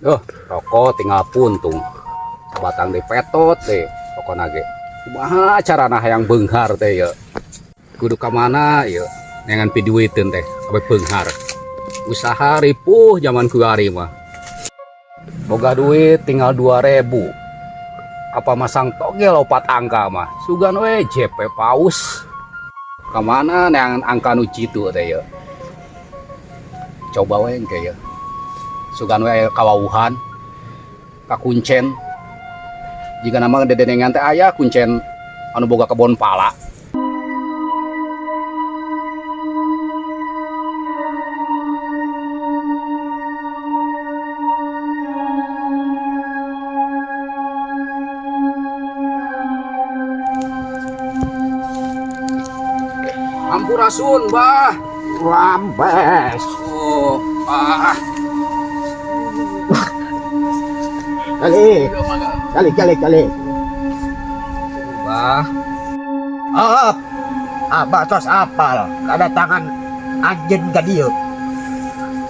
Rokok tinggal puntung. Sabatang dipetot deh pokoknya ge. Kumaha carana hayang beunghar teh ya. Kudu ka mana ya dengan piduiteun teh abe beunghar. Usaha ripuh zaman kuari mah. Boga duit tinggal 2.000. Apa masang togel 4 angka mah. Sugan we JP paus. Kamana neangan angka nu citu teh ya. Coba we engke ya. Sugan we kawauhan. Kakuncen. Jika nama dedenengan teh aya kuncen anu boga kebon pala. Ampurasun, Bah. Lambes. Oh, Kali. Bah. Abah tos apal kedatangan anjeun ka dieu.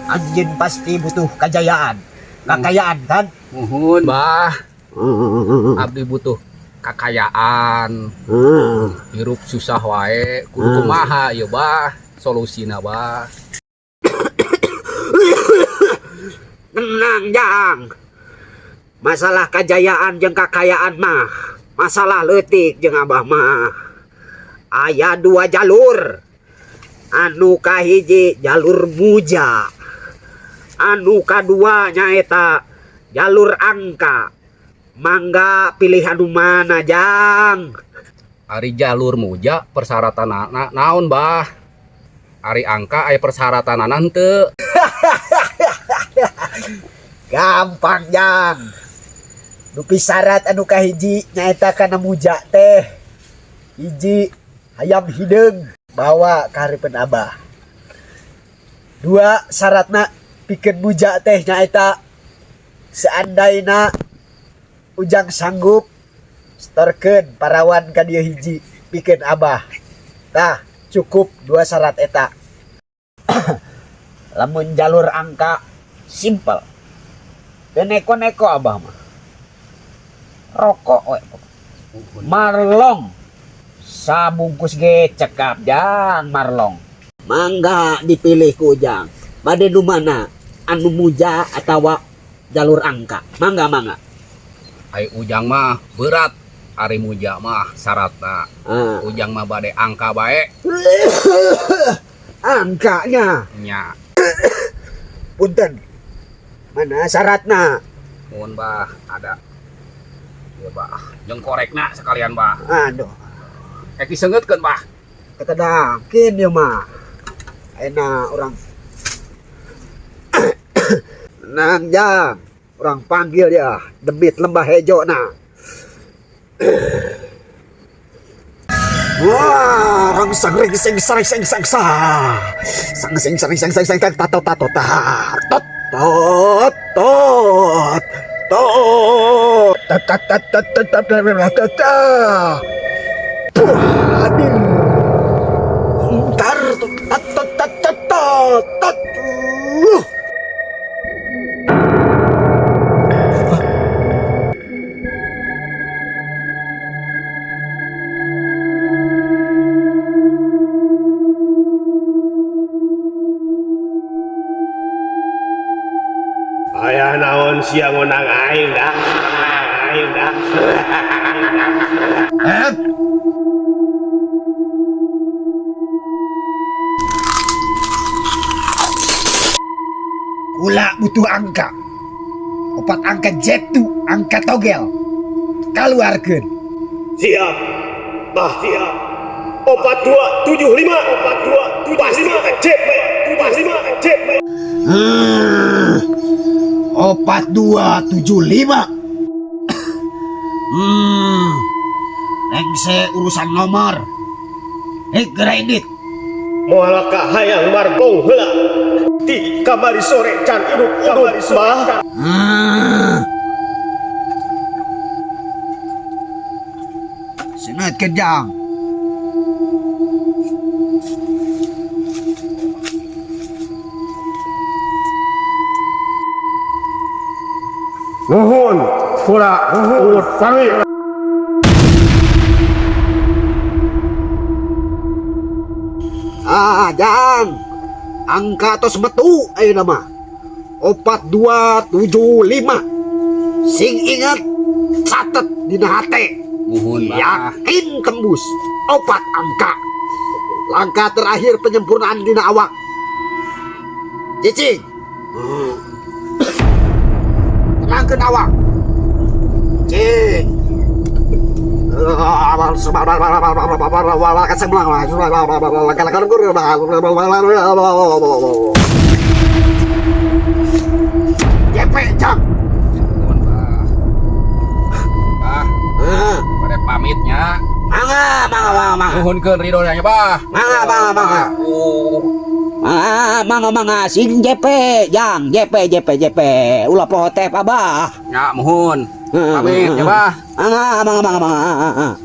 Anjeun pasti butuh kejayaan, kekayaan kan? Nuhun, Bah. Abdi butuh kakayaan. Hirup susah wae, kudu kumaha ieu, Bah? Solusina, Bah. Tenang, Jang. Masalah kejayaan jeung kakayaan mah masalah leutik jeung Abah mah. Aya 2 jalur. Anu kahiji jalur muja. Anu kadua nyaeta jalur angka. Mangga pilih anu mana, Jang? Ari jalur muja persyaratan naon, Bah? Ari angka aya persyaratan henteu. Gampang, Jang. Nu syarat anu kahiji nyaeta kana muja teh. Hiji hayam hideung bawa ka hareupeun Abah. 2 syaratna pikeun muja teh nyaeta seandaina ujang sanggup setorkeun parawan ka dieu hiji pikeun Abah. Tah cukup 2 syarat eta. Lamun jalur angka simpel. Teu neko-neko Abah mah. Rokok we. Marlong. Sabungkus ge cekap, Jang, marlong. Mangga dipilih ku Ujang. Bade nu mana? Anu muja atawa jalur angka? Mangga. Ai Ujang mah berat, ari muja mah syaratna. Ujang mah bade angka bae. Angkanya. Nya. Punten. Mana syaratna? Mun Bah ada. Ya Bah, jeung korekna sekalian Bah. Aduh, Eki seungeutkeun Bah. ketedangkeun ieu mah. Ayeuna urang Nang Jang, urang panggil ya debit lembah hejona. Wah, rang sang sing sang tato Aya naon sia ngonang aing dah. Kula butuh angka. 4 angka jetu, angka togel. Kaluarkeun. Siap. Bah, siap. 4275 pasti JP 45 JP. 4275. Nengse urusan nomor. Kredit. Moal ka hayang margong heula. Ti kamari sore can uduk bah. Senat kejang. Nuhun, kula urut sami. Jang. Angka tos metu ayo nama. 4275. Sing ingat catet dina hate. Muhun bah. Yakin tembus 4 angka. Langkah terakhir penyempurnaan dina awak. Cicing. Tenangkeun awak. Cing. Jepe jam. Muhun bah. Bah, pada pamitnya. Mangga. Muhun ke ridhonya bah. Mangga. Oh. Mangga sing jepe jang jepe ulah poho teh abah. Ya muhun. Pamit ya bah. Mangga.